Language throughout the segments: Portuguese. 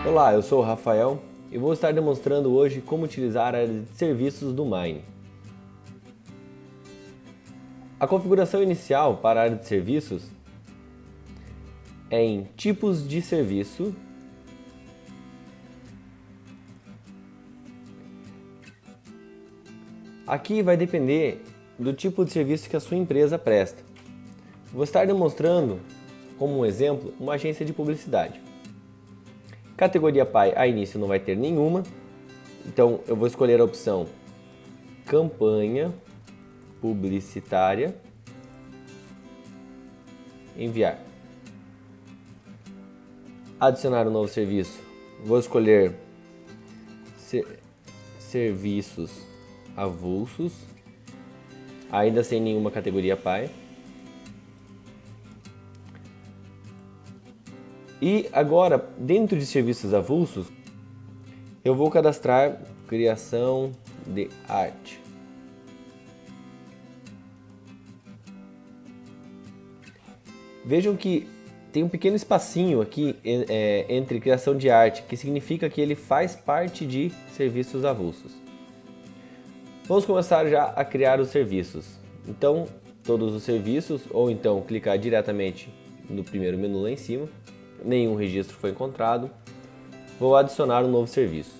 Olá, eu sou o Rafael e vou estar demonstrando hoje como utilizar a área de serviços do Mine. A configuração inicial para a área de serviços é em tipos de serviço, aqui vai depender do tipo de serviço que a sua empresa presta. Vou estar demonstrando, como um exemplo, uma agência de publicidade. Categoria PAI, a início não vai ter nenhuma, então eu vou escolher a opção campanha publicitária, enviar. Adicionar um novo serviço, vou escolher serviços avulsos, ainda sem nenhuma categoria PAI. E agora, dentro de serviços avulsos, eu vou cadastrar criação de arte. Vejam que tem um pequeno espacinho aqui entre criação de arte, que significa que ele faz parte de serviços avulsos. Vamos começar já a criar os serviços. Então, todos os serviços, ou então clicar diretamente no primeiro menu lá em cima. Nenhum registro foi encontrado. Vou adicionar um novo serviço.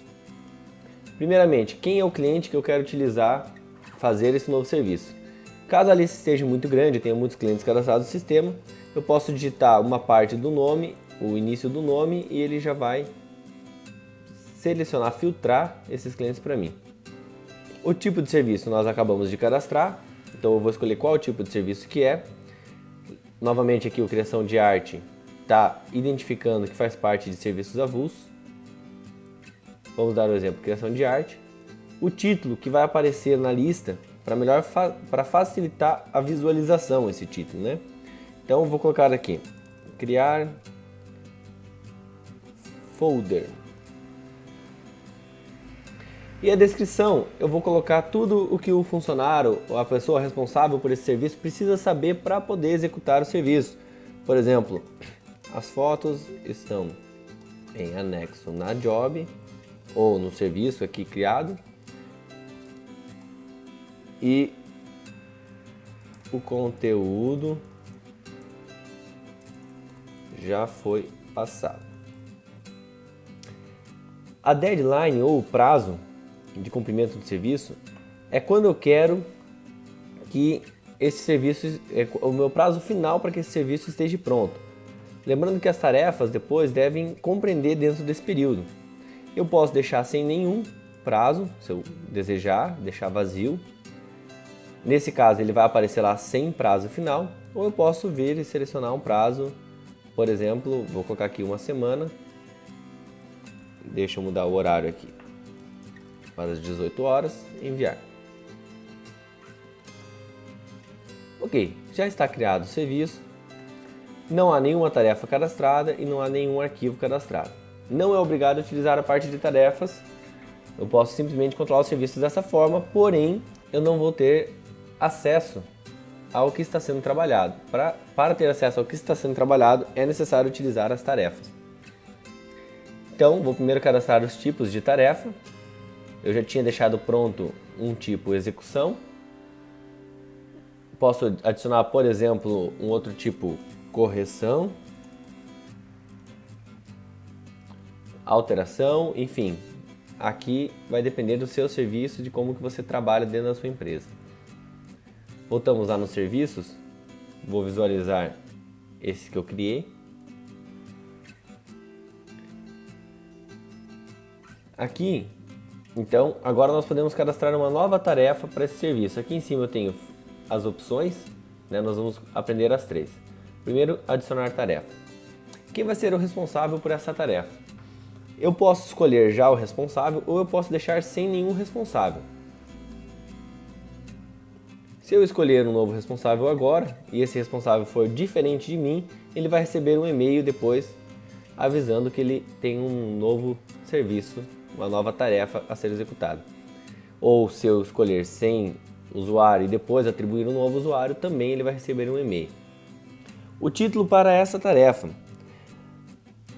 Primeiramente, quem é o cliente que eu quero utilizar fazer esse novo serviço? Caso a lista esteja muito grande, eu tenha muitos clientes cadastrados no sistema, eu posso digitar uma parte do nome, o início do nome, e ele já vai selecionar, filtrar esses clientes para mim. O tipo de serviço nós acabamos de cadastrar, então eu vou escolher qual tipo de serviço que é. Novamente aqui o criação de arte está identificando que faz parte de serviços avulsos. Vamos dar o exemplo, criação de arte. O título que vai aparecer na lista, para facilitar a visualização esse título, né? Então eu vou colocar aqui, criar folder. E a descrição, eu vou colocar tudo o que o funcionário ou a pessoa responsável por esse serviço precisa saber para poder executar o serviço. Por exemplo, as fotos estão em anexo na job ou no serviço aqui criado e o conteúdo já foi passado. A deadline ou o prazo de cumprimento do serviço é quando eu quero que esse serviço, o meu prazo final para que esse serviço esteja pronto. Lembrando que as tarefas depois devem compreender dentro desse período. Eu posso deixar sem nenhum prazo, se eu desejar, deixar vazio. Nesse caso ele vai aparecer lá sem prazo final, ou eu posso vir e selecionar um prazo, por exemplo, vou colocar aqui uma semana. Deixa eu mudar o horário aqui para as 18 horas, enviar. Ok, já está criado o serviço, não há nenhuma tarefa cadastrada e não há nenhum arquivo cadastrado. Não é obrigado a utilizar a parte de tarefas, eu posso simplesmente controlar os serviços dessa forma, porém eu não vou ter acesso ao que está sendo trabalhado. Para ter acesso ao que está sendo trabalhado é necessário utilizar as tarefas. Então vou primeiro cadastrar os tipos de tarefa. Eu já tinha deixado pronto um tipo execução. Posso adicionar, por exemplo, um outro tipo correção, alteração, enfim. Aqui vai depender do seu serviço, de como que você trabalha dentro da sua empresa. Voltamos lá nos serviços. Vou visualizar esse que eu criei. Aqui, então, agora nós podemos cadastrar uma nova tarefa para esse serviço. Aqui em cima eu tenho as opções, né? Nós vamos aprender as três. Primeiro, adicionar tarefa. Quem vai ser o responsável por essa tarefa? Eu posso escolher já o responsável ou eu posso deixar sem nenhum responsável. Se eu escolher um novo responsável agora e esse responsável for diferente de mim, ele vai receber um e-mail depois avisando que ele tem um novo serviço, uma nova tarefa a ser executada. Ou se eu escolher sem usuário e depois atribuir um novo usuário, também ele vai receber um e-mail. O título para essa tarefa.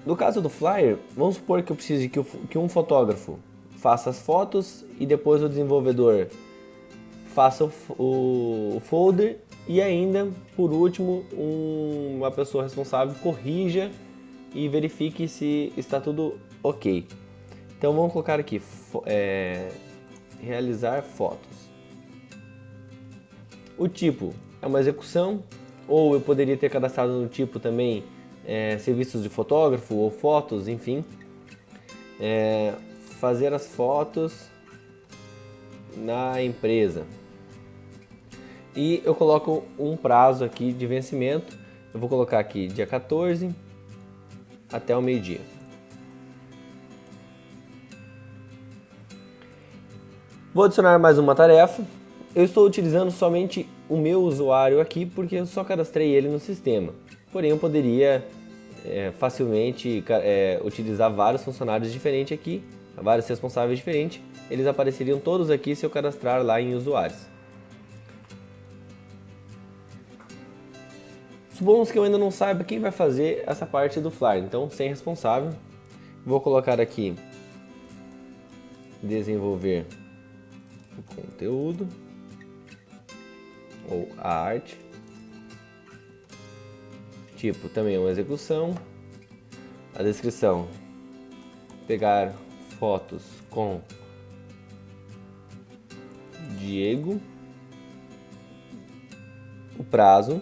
No caso do flyer, vamos supor que eu precise que um fotógrafo faça as fotos e depois o desenvolvedor faça o folder e ainda, por último, uma pessoa responsável corrija e verifique se está tudo ok. Então vamos colocar aqui, realizar fotos. O tipo é uma execução, ou eu poderia ter cadastrado no tipo também serviços de fotógrafo ou fotos, enfim. Fazer as fotos na empresa. E eu coloco um prazo aqui de vencimento. Eu vou colocar aqui dia 14 até o meio-dia. Vou adicionar mais uma tarefa. Eu estou utilizando somente o meu usuário aqui porque eu só cadastrei ele no sistema. Porém, eu poderia facilmente utilizar vários funcionários diferentes aqui, vários responsáveis diferentes. Eles apareceriam todos aqui se eu cadastrar lá em usuários. Supomos que eu ainda não saiba quem vai fazer essa parte do flyer, então sem responsável. Vou colocar aqui desenvolver o conteúdo ou a arte. Tipo, também é uma execução. A descrição: pegar fotos com Diego. O prazo,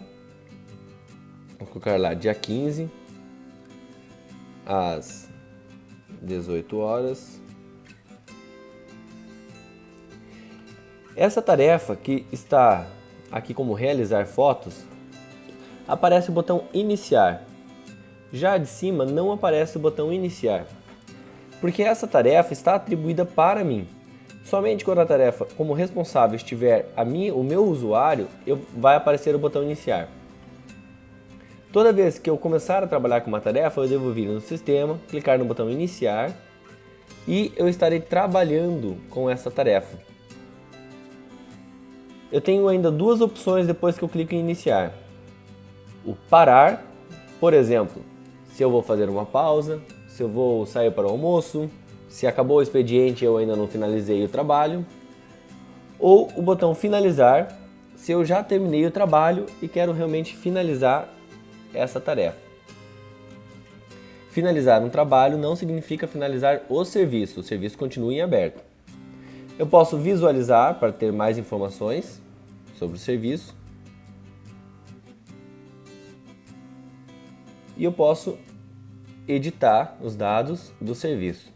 vou colocar lá dia 15 às 18 horas. Essa tarefa que está aqui como realizar fotos, aparece o botão iniciar. Já de cima não aparece o botão iniciar, porque essa tarefa está atribuída para mim. Somente quando a tarefa como responsável estiver o meu usuário, vai aparecer o botão iniciar. Toda vez que eu começar a trabalhar com uma tarefa, eu devo vir no sistema, clicar no botão iniciar e eu estarei trabalhando com essa tarefa. Eu tenho ainda duas opções depois que eu clico em iniciar. O parar, por exemplo, se eu vou fazer uma pausa, se eu vou sair para o almoço, se acabou o expediente e eu ainda não finalizei o trabalho. Ou o botão finalizar, se eu já terminei o trabalho e quero realmente finalizar essa tarefa. Finalizar um trabalho não significa finalizar o serviço continua em aberto. Eu posso visualizar para ter mais informações sobre o serviço. E eu posso editar os dados do serviço.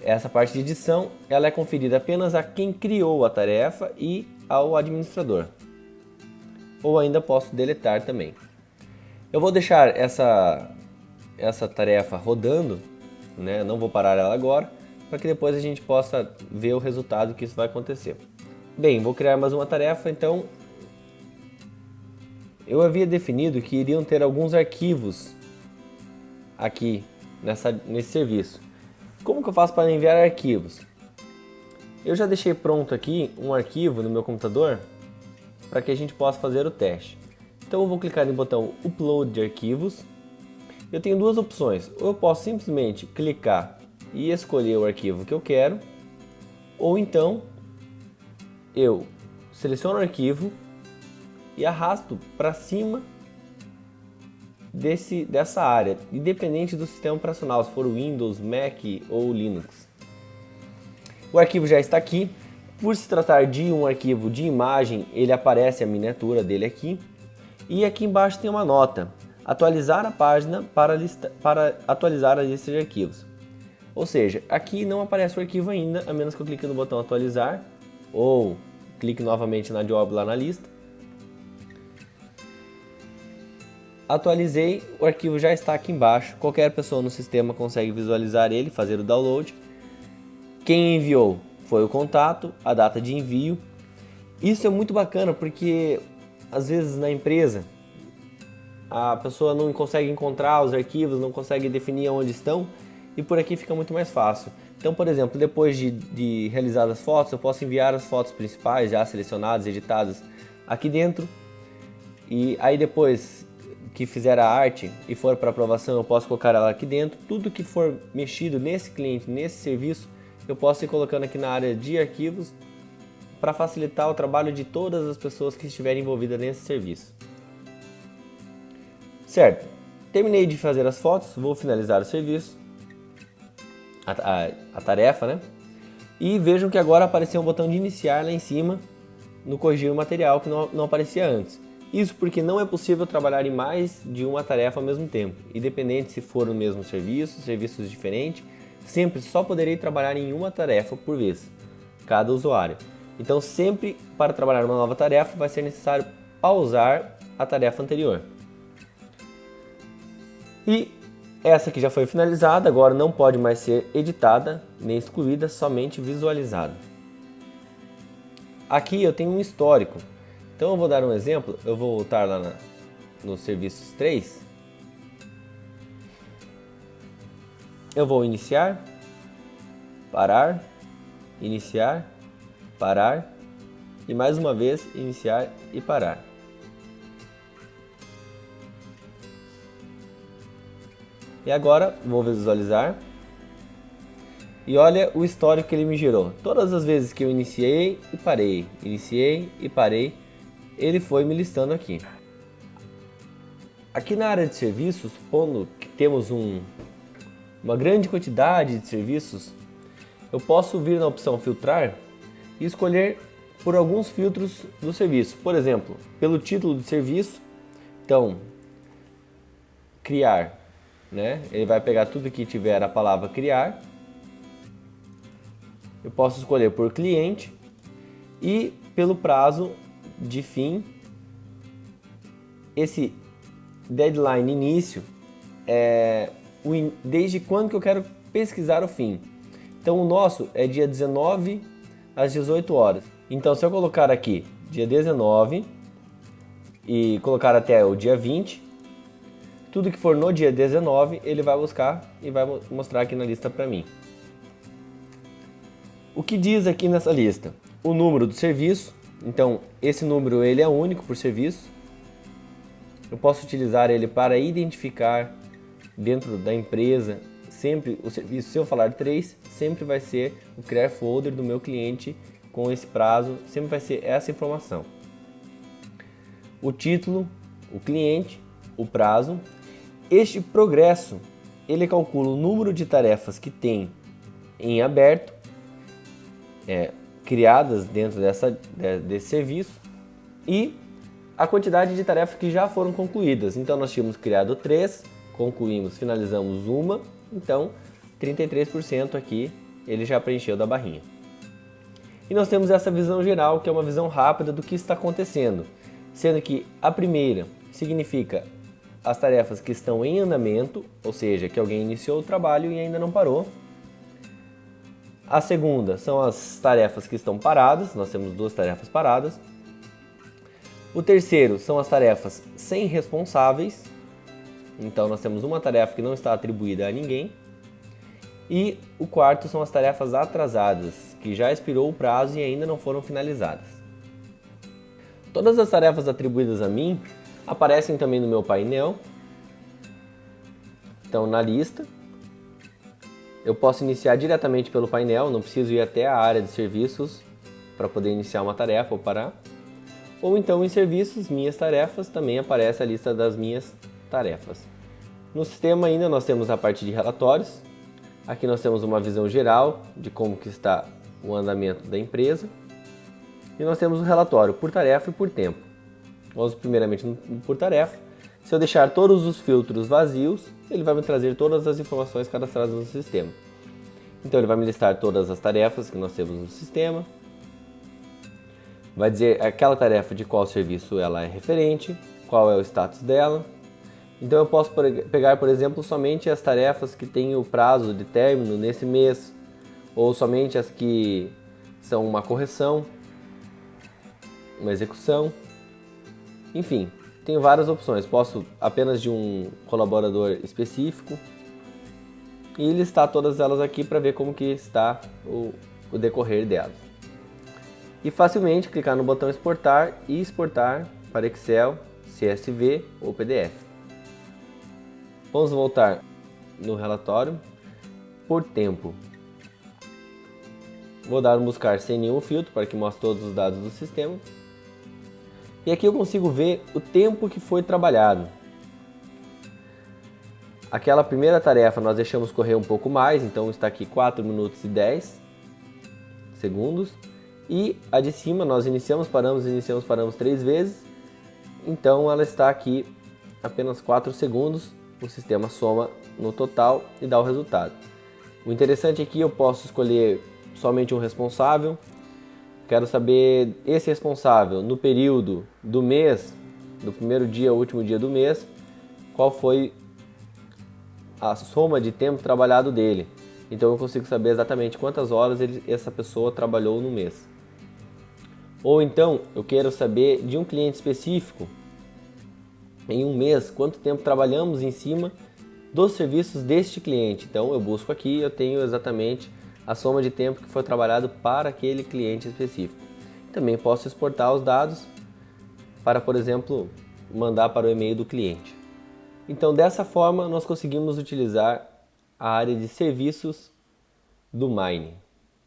Essa parte de edição ela é conferida apenas a quem criou a tarefa e ao administrador. Ou ainda posso deletar também. Eu vou deixar essa tarefa rodando, né? Não vou parar ela agora, para que depois a gente possa ver o resultado que isso vai acontecer. Bem, vou criar mais uma tarefa, então eu havia definido que iriam ter alguns arquivos aqui nesse serviço. Como que eu faço para enviar arquivos? Eu já deixei pronto aqui um arquivo no meu computador para que a gente possa fazer o teste. Então eu vou clicar no botão Upload de arquivos. Eu tenho duas opções. Ou eu posso simplesmente clicar e escolher o arquivo que eu quero, ou então eu seleciono o arquivo e arrasto para cima dessa área, independente do sistema operacional, se for Windows, Mac ou Linux. O arquivo já está aqui. Por se tratar de um arquivo de imagem, ele aparece a miniatura dele aqui. E aqui embaixo tem uma nota: atualizar a página para atualizar a lista de arquivos. Ou seja, aqui não aparece o arquivo ainda, a menos que eu clique no botão atualizar ou clique novamente na job lá na lista. Atualizei, o arquivo já está aqui embaixo. Qualquer pessoa no sistema consegue visualizar ele, fazer o download. Quem enviou foi o contato, a data de envio. Isso é muito bacana porque às vezes na empresa a pessoa não consegue encontrar os arquivos, não consegue definir onde estão, e por aqui fica muito mais fácil. Então, por exemplo, depois de realizar as fotos, eu posso enviar as fotos principais já selecionadas, editadas aqui dentro, e aí depois que fizer a arte e for para aprovação, eu posso colocar ela aqui dentro. Tudo que for mexido nesse cliente, nesse serviço, eu posso ir colocando aqui na área de arquivos para facilitar o trabalho de todas as pessoas que estiverem envolvidas nesse serviço. Certo, terminei de fazer as fotos, vou finalizar o serviço, a tarefa, né? E vejam que agora apareceu um botão de iniciar lá em cima no corrigir o material que não aparecia antes. Isso porque não é possível trabalhar em mais de uma tarefa ao mesmo tempo, independente se for o mesmo serviço, serviços diferentes, sempre só poderei trabalhar em uma tarefa por vez, cada usuário. Então sempre para trabalhar uma nova tarefa vai ser necessário pausar a tarefa anterior. E essa aqui já foi finalizada, agora não pode mais ser editada nem excluída, somente visualizada. Aqui eu tenho um histórico. Então eu vou dar um exemplo, eu vou voltar lá nos serviços 3. Eu vou iniciar, parar, iniciar, parar e mais uma vez iniciar e parar. E agora vou visualizar e olha o histórico que ele me gerou. Todas as vezes que eu iniciei e parei, ele foi me listando aqui. Aqui na área de serviços, supondo que temos uma grande quantidade de serviços, eu posso vir na opção filtrar e escolher por alguns filtros do serviço. Por exemplo, pelo título do serviço, então, criar, né? Ele vai pegar tudo que tiver a palavra criar. Eu posso escolher por cliente e pelo prazo de fim. Esse deadline início é desde quando que eu quero pesquisar o fim. Então o nosso é dia 19 às 18 horas. Então se eu colocar aqui dia 19 e colocar até o dia 20, tudo que for no dia 19 ele vai buscar e vai mostrar aqui na lista para mim. O que diz aqui nessa lista? O número do serviço. Então esse número ele é único por serviço. Eu posso utilizar ele para identificar dentro da empresa sempre o serviço. Se eu falar 3, sempre vai ser o crear folder do meu cliente com esse prazo, sempre vai ser essa informação. O título, o cliente, o prazo. Este progresso, ele calcula o número de tarefas que tem em aberto, criadas dentro desse serviço, e a quantidade de tarefas que já foram concluídas. Então nós tínhamos criado 3, concluímos, finalizamos uma, então 33% aqui ele já preencheu da barrinha. E nós temos essa visão geral, que é uma visão rápida do que está acontecendo, sendo que a primeira significa as tarefas que estão em andamento, ou seja, que alguém iniciou o trabalho e ainda não parou. A segunda são as tarefas que estão paradas, nós temos 2 tarefas paradas. O terceiro são as tarefas sem responsáveis, então nós temos uma tarefa que não está atribuída a ninguém. E o quarto são as tarefas atrasadas, que já expirou o prazo e ainda não foram finalizadas. Todas as tarefas atribuídas a mim aparecem também no meu painel. Então na lista, eu posso iniciar diretamente pelo painel, não preciso ir até a área de serviços para poder iniciar uma tarefa ou parar. Ou então em serviços, minhas tarefas, também aparece a lista das minhas tarefas. No sistema ainda nós temos a parte de relatórios. Aqui nós temos uma visão geral de como que está o andamento da empresa. E nós temos o relatório por tarefa e por tempo. Vamos primeiramente no por tarefa. Se eu deixar todos os filtros vazios, ele vai me trazer todas as informações cadastradas no sistema. Então ele vai me listar todas as tarefas que nós temos no sistema. Vai dizer aquela tarefa de qual serviço ela é referente, qual é o status dela. Então eu posso pegar, por exemplo, somente as tarefas que têm o prazo de término nesse mês, ou somente as que são uma correção, uma execução. Enfim, tenho várias opções. Posso apenas de um colaborador específico e listar todas elas aqui para ver como que está o decorrer delas. E facilmente clicar no botão exportar e exportar para Excel, CSV ou PDF. Vamos voltar no relatório por tempo. Vou dar um buscar sem nenhum filtro para que mostre todos os dados do sistema. E aqui eu consigo ver o tempo que foi trabalhado. Aquela primeira tarefa nós deixamos correr um pouco mais, então está aqui 4 minutos e 10 segundos. E a de cima nós iniciamos, paramos 3 vezes. Então ela está aqui apenas 4 segundos. O sistema soma no total e dá o resultado. O interessante aqui eu posso escolher somente um responsável. Quero saber esse responsável no período do mês, do primeiro dia ao último dia do mês, qual foi a soma de tempo trabalhado dele. Então eu consigo saber exatamente quantas horas essa pessoa trabalhou no mês. Ou então eu quero saber de um cliente específico, em um mês, quanto tempo trabalhamos em cima dos serviços deste cliente. Então eu busco aqui, eu tenho exatamente a soma de tempo que foi trabalhado para aquele cliente específico. Também posso exportar os dados para, por exemplo, mandar para o e-mail do cliente. Então dessa forma nós conseguimos utilizar a área de serviços do Mine.